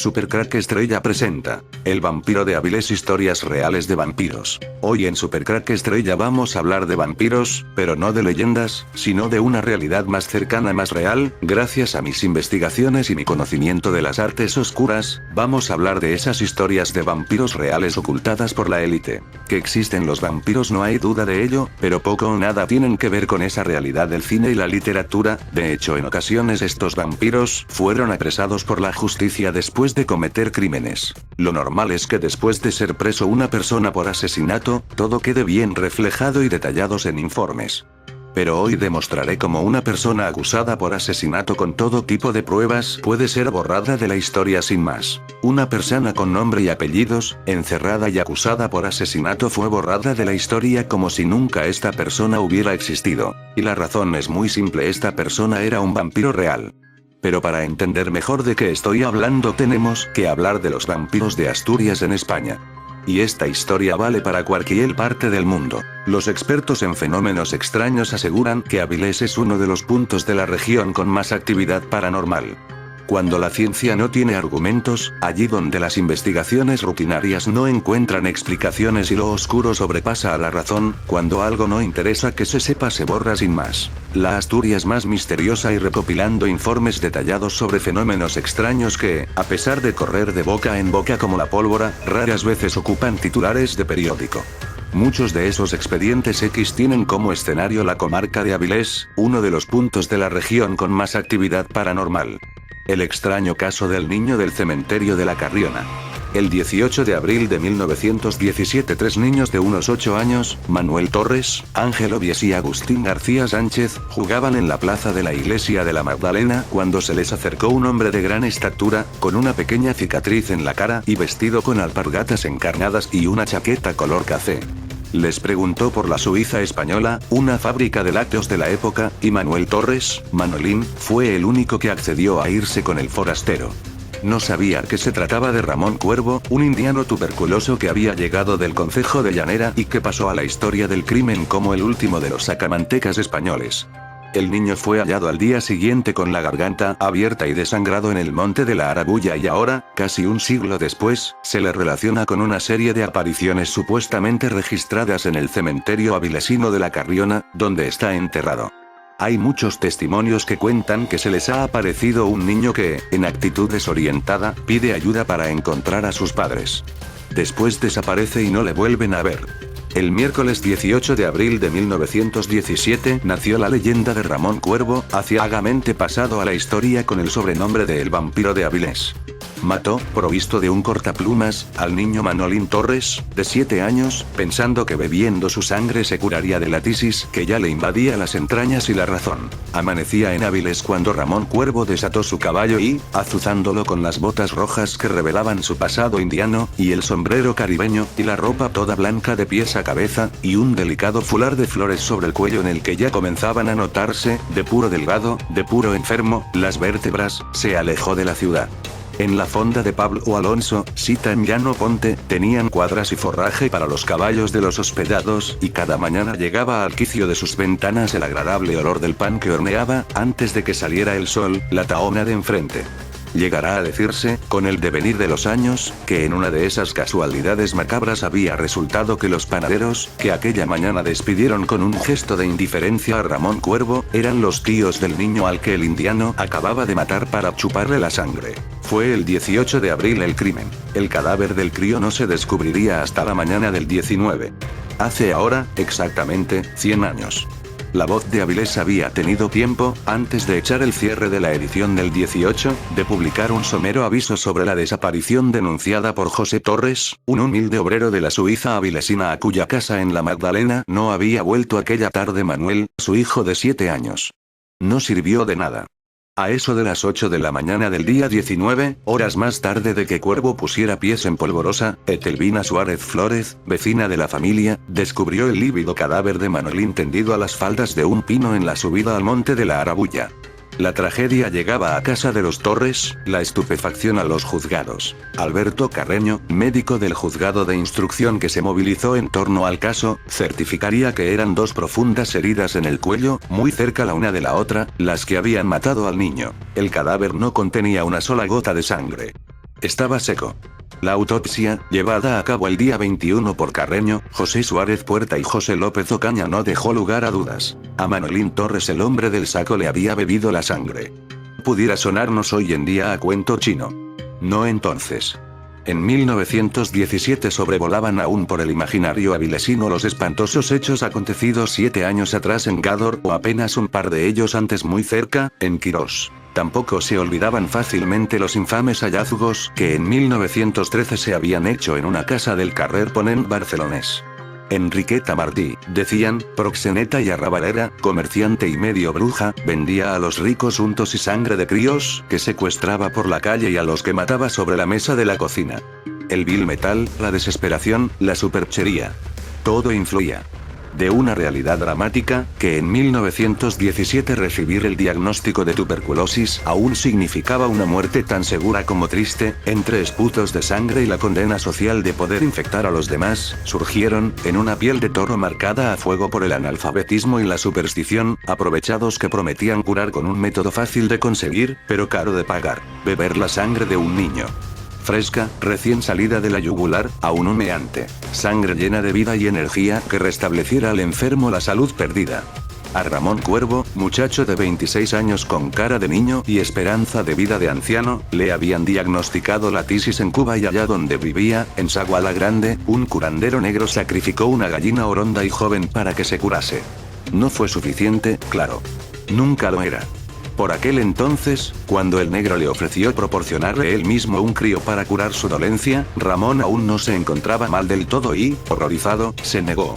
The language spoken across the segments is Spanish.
Supercrack Estrella presenta El vampiro de Avilés, historias reales de vampiros. Hoy en Supercrack Estrella vamos a hablar de vampiros, pero no de leyendas, sino de una realidad más cercana, más real. Gracias a mis investigaciones y mi conocimiento de las artes oscuras, vamos a hablar de esas historias de vampiros reales ocultadas por la élite. Que existen los vampiros no hay duda de ello, pero poco o nada tienen que ver con esa realidad del cine y la literatura. De hecho, en ocasiones estos vampiros fueron apresados por la justicia después de cometer crímenes. Lo normal es que después de ser preso una persona por asesinato, todo quede bien reflejado y detallados en informes. Pero hoy demostraré cómo una persona acusada por asesinato con todo tipo de pruebas puede ser borrada de la historia sin más. Una persona con nombre y apellidos, encerrada y acusada por asesinato, fue borrada de la historia como si nunca esta persona hubiera existido. Y la razón es muy simple: esta persona era un vampiro real. Pero para entender mejor de qué estoy hablando tenemos que hablar de los vampiros de Asturias en España. Y esta historia vale para cualquier parte del mundo. Los expertos en fenómenos extraños aseguran que Avilés es uno de los puntos de la región con más actividad paranormal. Cuando la ciencia no tiene argumentos, allí donde las investigaciones rutinarias no encuentran explicaciones y lo oscuro sobrepasa a la razón, cuando algo no interesa que se sepa se borra sin más. La Asturias más misteriosa, y recopilando informes detallados sobre fenómenos extraños que, a pesar de correr de boca en boca como la pólvora, raras veces ocupan titulares de periódico. Muchos de esos expedientes X tienen como escenario la comarca de Avilés, uno de los puntos de la región con más actividad paranormal. El extraño caso del niño del cementerio de la Carriona. El 18 de abril de 1917, tres niños de unos 8 años, Manuel Torres, Ángel Obies y Agustín García Sánchez, jugaban en la plaza de la iglesia de la Magdalena cuando se les acercó un hombre de gran estatura, con una pequeña cicatriz en la cara y vestido con alpargatas encarnadas y una chaqueta color café. Les preguntó por la Suiza española, una fábrica de lácteos de la época, y Manuel Torres, Manolín, fue el único que accedió a irse con el forastero. No sabía que se trataba de Ramón Cuervo, un indiano tuberculoso que había llegado del concejo de Llanera y que pasó a la historia del crimen como el último de los sacamantecas españoles. El niño fue hallado al día siguiente con la garganta abierta y desangrado en el monte de la Arabulla, y ahora, casi un siglo después, se le relaciona con una serie de apariciones supuestamente registradas en el cementerio avilesino de la Carriona, donde está enterrado. Hay muchos testimonios que cuentan que se les ha aparecido un niño que, en actitud desorientada, pide ayuda para encontrar a sus padres. Después desaparece y no le vuelven a ver. El miércoles 18 de abril de 1917 nació la leyenda de Ramón Cuervo, aciagamente pasado a la historia con el sobrenombre de El vampiro de Avilés. Mató, provisto de un cortaplumas, al niño Manolín Torres, de 7 años, pensando que bebiendo su sangre se curaría de la tisis que ya le invadía las entrañas y la razón. Amanecía en Avilés cuando Ramón Cuervo desató su caballo y, azuzándolo con las botas rojas que revelaban su pasado indiano, y el sombrero caribeño, y la ropa toda blanca de pies a cabeza, y un delicado fular de flores sobre el cuello en el que ya comenzaban a notarse, de puro delgado, de puro enfermo, las vértebras, se alejó de la ciudad. En la fonda de Pablo Alonso, sita en Llano Ponte, tenían cuadras y forraje para los caballos de los hospedados, y cada mañana llegaba al quicio de sus ventanas el agradable olor del pan que horneaba, antes de que saliera el sol, la tahona de enfrente. Llegará a decirse, con el devenir de los años, que en una de esas casualidades macabras había resultado que los panaderos, que aquella mañana despidieron con un gesto de indiferencia a Ramón Cuervo, eran los tíos del niño al que el indiano acababa de matar para chuparle la sangre. Fue el 18 de abril el crimen. El cadáver del crío no se descubriría hasta la mañana del 19. Hace ahora, exactamente, 100 años. La Voz de Avilés había tenido tiempo, antes de echar el cierre de la edición del 18, de publicar un somero aviso sobre la desaparición denunciada por José Torres, un humilde obrero de la Suiza avilesina a cuya casa en la Magdalena no había vuelto aquella tarde Manuel, su hijo de 7 años. No sirvió de nada. A eso de las 8 de la mañana del día 19, horas más tarde de que Cuervo pusiera pies en Polvorosa, Etelvina Suárez Flórez, vecina de la familia, descubrió el lívido cadáver de Manolín tendido a las faldas de un pino en la subida al monte de la Arabulla. La tragedia llegaba a casa de los Torres, la estupefacción a los juzgados. Alberto Carreño, médico del juzgado de instrucción que se movilizó en torno al caso, certificaría que eran 2 profundas heridas en el cuello, muy cerca la una de la otra, las que habían matado al niño. El cadáver no contenía una sola gota de sangre. Estaba seco. La autopsia, llevada a cabo el día 21 por Carreño, José Suárez Puerta y José López Ocaña, no dejó lugar a dudas. A Manolín Torres, el hombre del saco, le había bebido la sangre. Pudiera sonarnos hoy en día a cuento chino. No entonces. En 1917 sobrevolaban aún por el imaginario avilesino los espantosos hechos acontecidos 7 años atrás en Gádor, o apenas un par de ellos antes muy cerca, en Quirós. Tampoco se olvidaban fácilmente los infames hallazgos que en 1913 se habían hecho en una casa del carrer Ponent barcelonés. Enriqueta Martí, decían, proxeneta y arrabalera, comerciante y medio bruja, vendía a los ricos untos y sangre de críos, que secuestraba por la calle y a los que mataba sobre la mesa de la cocina. El vil metal, la desesperación, la superchería. Todo influía. De una realidad dramática, que en 1917 recibir el diagnóstico de tuberculosis aún significaba una muerte tan segura como triste, entre esputos de sangre y la condena social de poder infectar a los demás, surgieron, en una piel de toro marcada a fuego por el analfabetismo y la superstición, aprovechados que prometían curar con un método fácil de conseguir, pero caro de pagar: beber la sangre de un niño. Fresca, recién salida de la yugular, aún humeante. Sangre llena de vida y energía que restableciera al enfermo la salud perdida. A Ramón Cuervo, muchacho de 26 años con cara de niño y esperanza de vida de anciano, le habían diagnosticado la tisis en Cuba, y allá donde vivía, en Sagua la Grande, un curandero negro sacrificó una gallina oronda y joven para que se curase. No fue suficiente, claro. Nunca lo era. Por aquel entonces, cuando el negro le ofreció proporcionarle él mismo un crío para curar su dolencia, Ramón aún no se encontraba mal del todo y, horrorizado, se negó.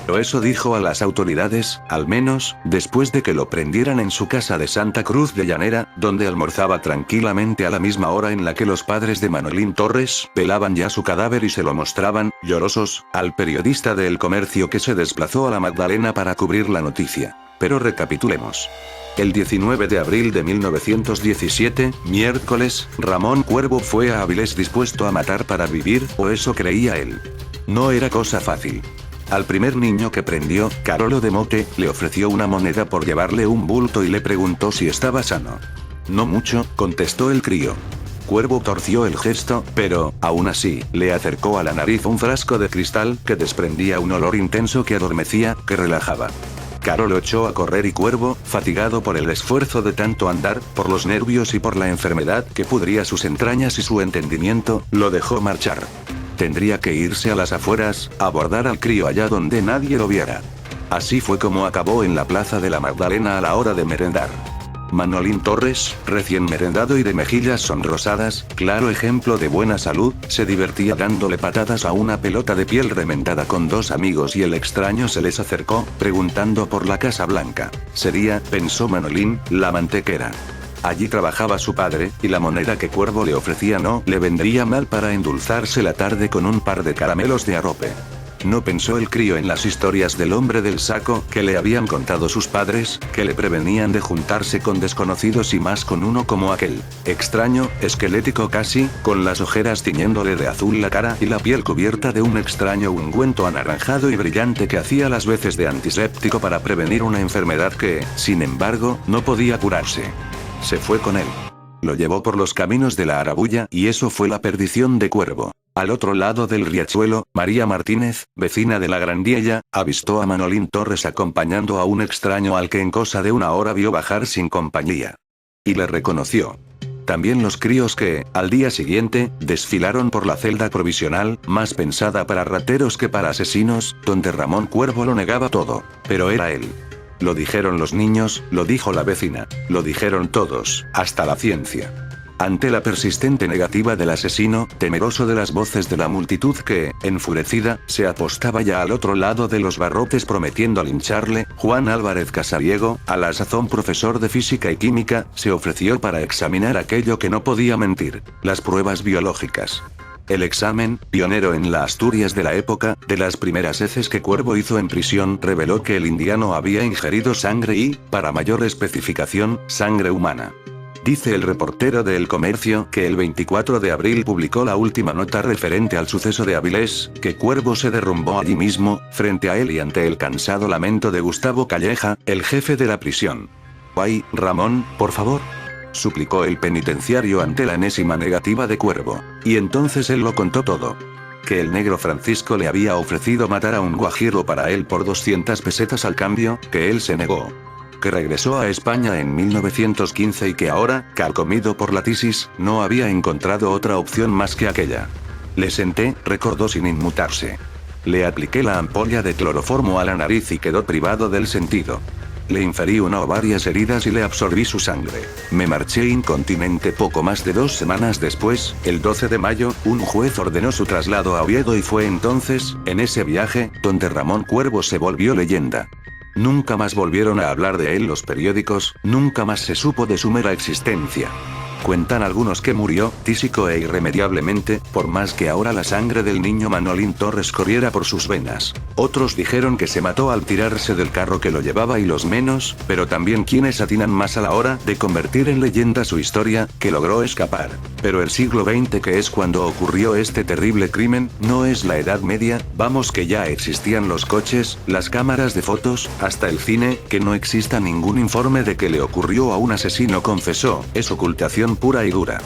Pero eso dijo a las autoridades, al menos, después de que lo prendieran en su casa de Santa Cruz de Llanera, donde almorzaba tranquilamente a la misma hora en la que los padres de Manolín Torres velaban ya su cadáver y se lo mostraban, llorosos, al periodista de El Comercio, que se desplazó a la Magdalena para cubrir la noticia. Pero recapitulemos. El 19 de abril de 1917, miércoles, Ramón Cuervo fue a Avilés dispuesto a matar para vivir, o eso creía él. No era cosa fácil. Al primer niño que prendió, Carolo de Mote, le ofreció una moneda por llevarle un bulto y le preguntó si estaba sano. No mucho, contestó el crío. Cuervo torció el gesto, pero, aún así, le acercó a la nariz un frasco de cristal que desprendía un olor intenso que adormecía, que relajaba. Carolo echó a correr y Cuervo, fatigado por el esfuerzo de tanto andar, por los nervios y por la enfermedad que pudría sus entrañas y su entendimiento, lo dejó marchar. Tendría que irse a las afueras, abordar al crío allá donde nadie lo viera. Así fue como acabó en la plaza de la Magdalena a la hora de merendar. Manolín Torres, recién merendado y de mejillas sonrosadas, claro ejemplo de buena salud, se divertía dándole patadas a una pelota de piel remendada con dos amigos, y el extraño se les acercó, preguntando por la Casa Blanca. Sería, pensó Manolín, la mantequera. Allí trabajaba su padre, y la moneda que Cuervo le ofrecía no le vendría mal para endulzarse la tarde con un par de caramelos de arrope. No pensó el crío en las historias del hombre del saco que le habían contado sus padres, que le prevenían de juntarse con desconocidos y más con uno como aquel. Extraño, esquelético casi, con las ojeras tiñéndole de azul la cara y la piel cubierta de un extraño ungüento anaranjado y brillante que hacía las veces de antiséptico para prevenir una enfermedad que, sin embargo, no podía curarse. Se fue con él. Lo llevó por los caminos de la Arabulla, y eso fue la perdición de Cuervo. Al otro lado del riachuelo, María Martínez, vecina de la Grandiella, avistó a Manolín Torres acompañando a un extraño al que en cosa de una hora vio bajar sin compañía. Y le reconoció. También los críos que, al día siguiente, desfilaron por la celda provisional, más pensada para rateros que para asesinos, donde Ramón Cuervo lo negaba todo. Pero era él. Lo dijeron los niños, lo dijo la vecina, lo dijeron todos, hasta la ciencia. Ante la persistente negativa del asesino, temeroso de las voces de la multitud que, enfurecida, se apostaba ya al otro lado de los barrotes prometiendo lincharle, Juan Álvarez Casariego, a la sazón profesor de física y química, se ofreció para examinar aquello que no podía mentir: las pruebas biológicas. El examen, pionero en la Asturias de la época, de las primeras heces que Cuervo hizo en prisión, reveló que el indiano había ingerido sangre y, para mayor especificación, sangre humana. Dice el reportero de El Comercio que el 24 de abril publicó la última nota referente al suceso de Avilés, que Cuervo se derrumbó allí mismo, frente a él y ante el cansado lamento de Gustavo Calleja, el jefe de la prisión. «Ay, Ramón, por favor. suplicó el penitenciario ante la enésima negativa de Cuervo. Y entonces él lo contó todo. Que el negro Francisco le había ofrecido matar a un guajiro para él por 200 pesetas al cambio, que él se negó. Que regresó a España en 1915 y que ahora, carcomido por la tisis, no había encontrado otra opción más que aquella. Le senté, recordó sin inmutarse. Le apliqué la ampolla de cloroformo a la nariz y quedó privado del sentido. Le inferí una o varias heridas y le absorbí su sangre. Me marché incontinente poco más de 2 semanas después, el 12 de mayo, un juez ordenó su traslado a Oviedo y fue entonces, en ese viaje, donde Ramón Cuervo se volvió leyenda. Nunca más volvieron a hablar de él los periódicos, nunca más se supo de su mera existencia. Cuentan algunos que murió, tísico e irremediablemente, por más que ahora la sangre del niño Manolín Torres corriera por sus venas. Otros dijeron que se mató al tirarse del carro que lo llevaba y los menos, pero también quienes atinan más a la hora de convertir en leyenda su historia, que logró escapar. Pero el siglo XX, que es cuando ocurrió este terrible crimen, no es la Edad Media, vamos que ya existían los coches, las cámaras de fotos, hasta el cine, que no exista ningún informe de que le ocurrió a un asesino confesó, es ocultación pura y dura.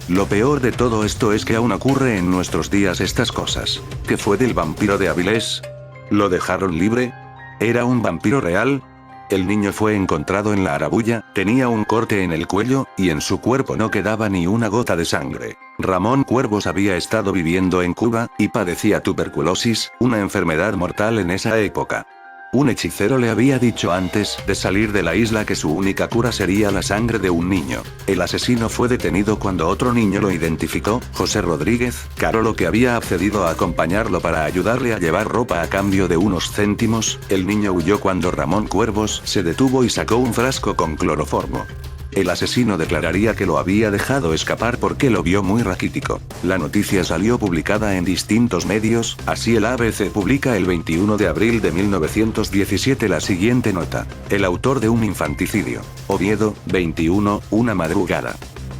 Lo peor de todo esto es que aún ocurre en nuestros días estas cosas. ¿Qué fue del vampiro de Avilés? ¿Lo dejaron libre? ¿Era un vampiro real? El niño fue encontrado en la Arabulla, tenía un corte en el cuello, y en su cuerpo no quedaba ni una gota de sangre. Ramón Cuervos había estado viviendo en Cuba, y padecía tuberculosis, una enfermedad mortal en esa época. Un hechicero le había dicho antes de salir de la isla que su única cura sería la sangre de un niño. El asesino fue detenido cuando otro niño lo identificó, José Rodríguez, Carolo, que había accedido a acompañarlo para ayudarle a llevar ropa a cambio de unos céntimos. El niño huyó cuando Ramón Cuervos se detuvo y sacó un frasco con cloroformo. El asesino declararía que lo había dejado escapar porque lo vio muy raquítico. La noticia salió publicada en distintos medios, así el ABC publica el 21 de abril de 1917 la siguiente nota. El autor de un infanticidio. Oviedo, 21, una madrugada.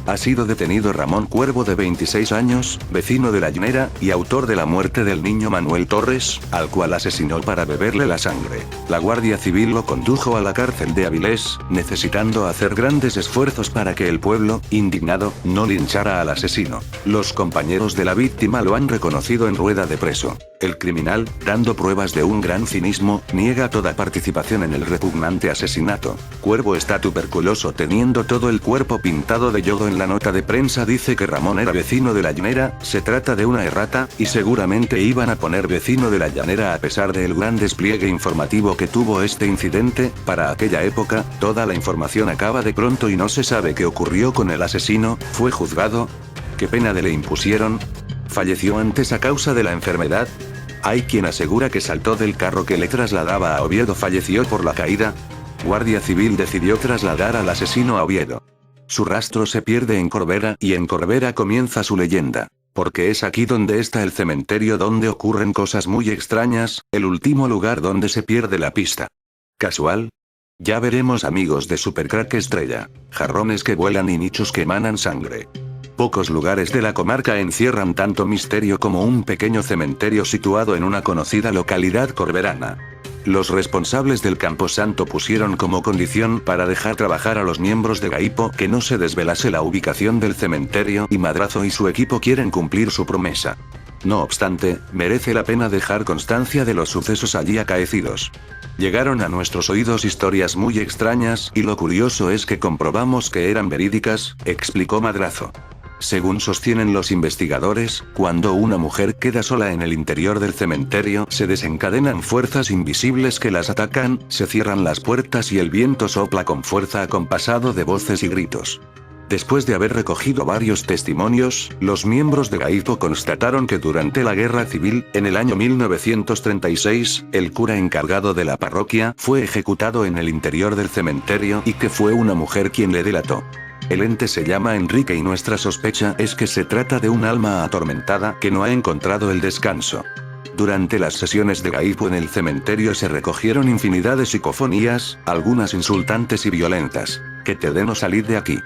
Ha sido detenido Ramón Cuervo, de 26 años, vecino de La Llanera, y autor de la muerte del niño Manuel Torres, al cual asesinó para beberle la sangre. La Guardia Civil lo condujo a la cárcel de Avilés, necesitando hacer grandes esfuerzos para que el pueblo, indignado, no linchara al asesino. Los compañeros de la víctima lo han reconocido en rueda de preso. El criminal, dando pruebas de un gran cinismo, niega toda participación en el repugnante asesinato. Cuervo está tuberculoso, teniendo todo el cuerpo pintado de yodo. En la nota de prensa dice que Ramón era vecino de La Llanera, se trata de una errata, y seguramente iban a poner vecino de La Llanera a pesar del gran despliegue informativo que tuvo este incidente. Para aquella época, toda la información acaba de pronto y no se sabe qué ocurrió con el asesino. ¿Fue juzgado? ¿Qué pena le impusieron? ¿Falleció antes a causa de la enfermedad? Hay quien asegura que saltó del carro que le trasladaba a Oviedo. ¿Falleció por la caída? Guardia Civil decidió trasladar al asesino a Oviedo. Su rastro se pierde en Corbera, y en Corbera comienza su leyenda. Porque es aquí donde está el cementerio donde ocurren cosas muy extrañas, el último lugar donde se pierde la pista. ¿Casual? Ya veremos, amigos de Supercrack Estrella. Jarrones que vuelan y nichos que emanan sangre. Pocos lugares de la comarca encierran tanto misterio como un pequeño cementerio situado en una conocida localidad corberana. Los responsables del Camposanto pusieron como condición para dejar trabajar a los miembros de Gaipo que no se desvelase la ubicación del cementerio, y Madrazo y su equipo quieren cumplir su promesa. No obstante, merece la pena dejar constancia de los sucesos allí acaecidos. Llegaron a nuestros oídos historias muy extrañas, y lo curioso es que comprobamos que eran verídicas, explicó Madrazo. Según sostienen los investigadores, cuando una mujer queda sola en el interior del cementerio, se desencadenan fuerzas invisibles que las atacan, se cierran las puertas y el viento sopla con fuerza acompasado de voces y gritos. Después de haber recogido varios testimonios, los miembros de Gaipo constataron que durante la Guerra Civil, en el año 1936, el cura encargado de la parroquia fue ejecutado en el interior del cementerio y que fue una mujer quien le delató. El ente se llama Enrique y nuestra sospecha es que se trata de un alma atormentada que no ha encontrado el descanso. Durante las sesiones de Gaipo en el cementerio se recogieron infinidad de psicofonías, algunas insultantes y violentas. Que te den o salir de aquí.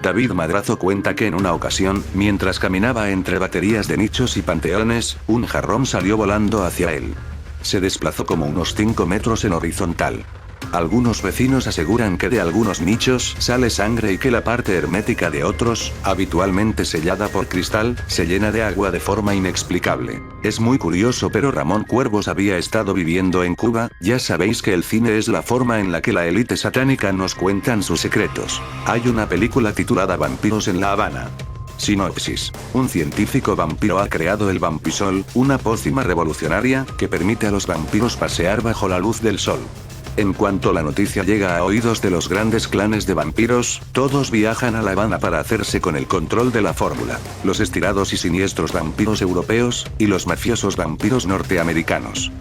David Madrazo cuenta que en una ocasión, mientras caminaba entre baterías de nichos y panteones, un jarrón salió volando hacia él. Se desplazó como unos 5 metros en horizontal. Algunos vecinos aseguran que de algunos nichos sale sangre y que la parte hermética de otros, habitualmente sellada por cristal, se llena de agua de forma inexplicable. Es muy curioso, pero Ramón Cuervos había estado viviendo en Cuba. Ya sabéis que el cine es la forma en la que la élite satánica nos cuentan sus secretos. Hay una película titulada Vampiros en La Habana. Sinopsis. Un científico vampiro ha creado el vampisol, una pócima revolucionaria que permite a los vampiros pasear bajo la luz del sol. En cuanto la noticia llega a oídos de los grandes clanes de vampiros, todos viajan a La Habana para hacerse con el control de la fórmula. Los estirados y siniestros vampiros europeos, y los mafiosos vampiros norteamericanos.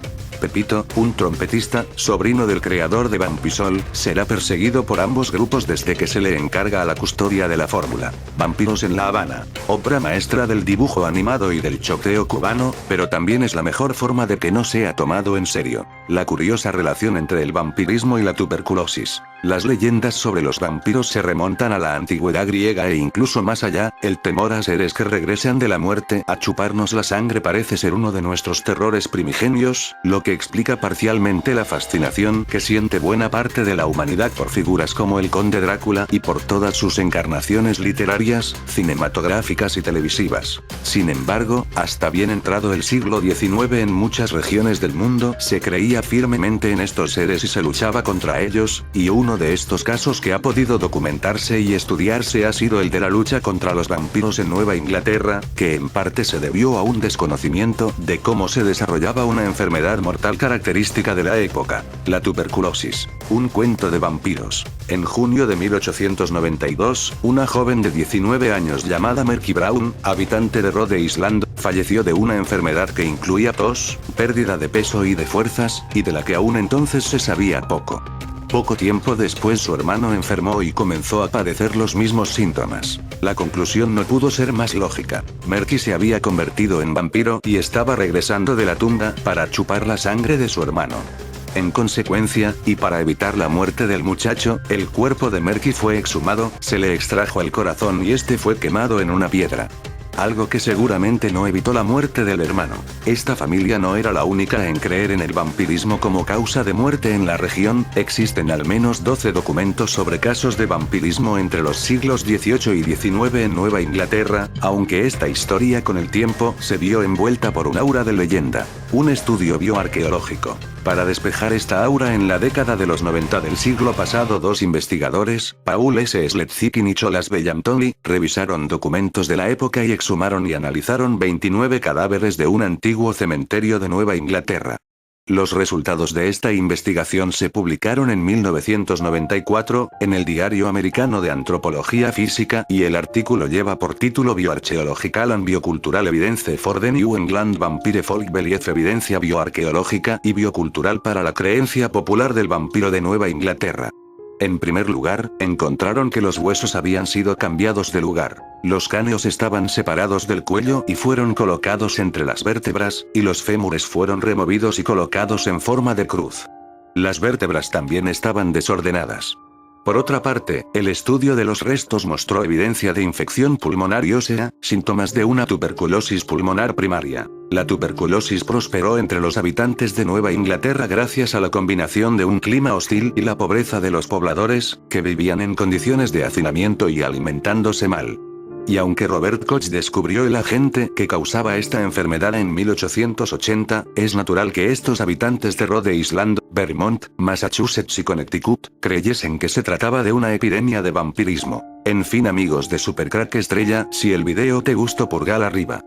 Pepito, un trompetista, sobrino del creador de Vampisol, será perseguido por ambos grupos desde que se le encarga a la custodia de la fórmula. Vampiros en La Habana, obra maestra del dibujo animado y del choteo cubano, pero también es la mejor forma de que no sea tomado en serio. La curiosa relación entre el vampirismo y la tuberculosis. Las leyendas sobre los vampiros se remontan a la antigüedad griega e incluso más allá. El temor a seres que regresan de la muerte a chuparnos la sangre parece ser uno de nuestros terrores primigenios, lo que explica parcialmente la fascinación que siente buena parte de la humanidad por figuras como el Conde Drácula y por todas sus encarnaciones literarias, cinematográficas y televisivas. Sin embargo, hasta bien entrado el siglo XIX en muchas regiones del mundo se creía firmemente en estos seres y se luchaba contra ellos, y uno de estos casos que ha podido documentarse y estudiarse ha sido el de la lucha contra los vampiros en Nueva Inglaterra, que en parte se debió a un desconocimiento de cómo se desarrollaba una enfermedad mortal característica de la época, la tuberculosis. Un cuento de vampiros. En junio de 1892, una joven de 19 años llamada Merky Brown, habitante de Rhode Island, falleció de una enfermedad que incluía tos, pérdida de peso y de fuerzas, y de la que aún entonces se sabía poco. Poco tiempo después su hermano enfermó y comenzó a padecer los mismos síntomas. La conclusión no pudo ser más lógica. Merky se había convertido en vampiro y estaba regresando de la tumba para chupar la sangre de su hermano. En consecuencia, y para evitar la muerte del muchacho, el cuerpo de Merky fue exhumado, se le extrajo el corazón y este fue quemado en una piedra. Algo que seguramente no evitó la muerte del hermano. Esta familia no era la única en creer en el vampirismo como causa de muerte en la región. Existen al menos 12 documentos sobre casos de vampirismo entre los siglos XVIII y XIX en Nueva Inglaterra, aunque esta historia con el tiempo se vio envuelta por un aura de leyenda. Un estudio bioarqueológico. Para despejar esta aura en la década de los 90 del siglo pasado, dos investigadores, Paul S. Sletzik y Nicholas Bellantoni, revisaron documentos de la época y exhumaron y analizaron 29 cadáveres de un antiguo cementerio de Nueva Inglaterra. Los resultados de esta investigación se publicaron en 1994, en el Diario Americano de Antropología Física, y el artículo lleva por título Bioarchaeological and Biocultural Evidence for the New England Vampire Folk Belief, evidencia bioarqueológica y biocultural para la creencia popular del vampiro de Nueva Inglaterra. En primer lugar, encontraron que los huesos habían sido cambiados de lugar. Los cráneos estaban separados del cuello y fueron colocados entre las vértebras, y los fémures fueron removidos y colocados en forma de cruz. Las vértebras también estaban desordenadas. Por otra parte, el estudio de los restos mostró evidencia de infección pulmonar y ósea, síntomas de una tuberculosis pulmonar primaria. La tuberculosis prosperó entre los habitantes de Nueva Inglaterra gracias a la combinación de un clima hostil y la pobreza de los pobladores, que vivían en condiciones de hacinamiento y alimentándose mal. Y aunque Robert Koch descubrió el agente que causaba esta enfermedad en 1880, es natural que estos habitantes de Rhode Island, Vermont, Massachusetts y Connecticut, creyesen que se trataba de una epidemia de vampirismo. En fin, amigos de Supercrack Estrella, si el video te gustó, pulgar arriba.